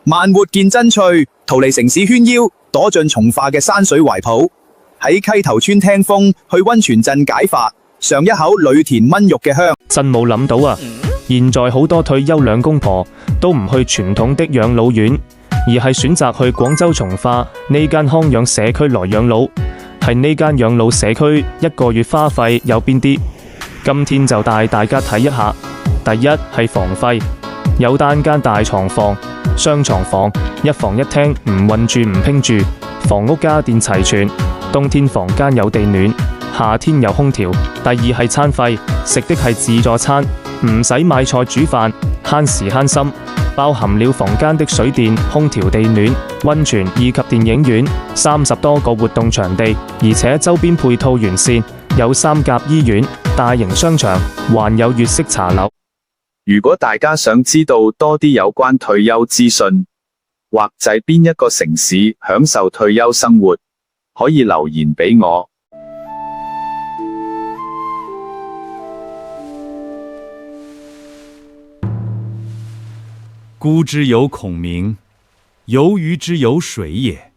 慢活見真趣，逃離城市喧囂，躲進從化嘅山水懷抱。喺溪頭村聽風，去溫泉鎮解乏，嘗一口呂田炆肉嘅香。真冇諗到啊！現在好多退休兩公婆都唔去傳統的養老院，而係選擇去廣州從化呢間康養社區來養老。係呢間養老社區一個月花費有邊啲？今天就帶大家睇一下。第一係房費，有單間大床房、雙床房，一房一廳，唔混住唔拼住，房屋家電齊全，冬天房間有地暖，夏天有空調。第二係餐費，食的係自助餐，唔使買菜煮飯，慳時慳心，包含了房間的水電、空調、地暖、溫泉以及電影院30多個活動場地，而且周邊配套完善，有3甲醫院、大型商場，還有粵式茶樓。如果大家想知道多啲有關退休資訊，或者邊一個城市享受退休生活，可以留言俾我。孤之有孔明，游鱼之有水也。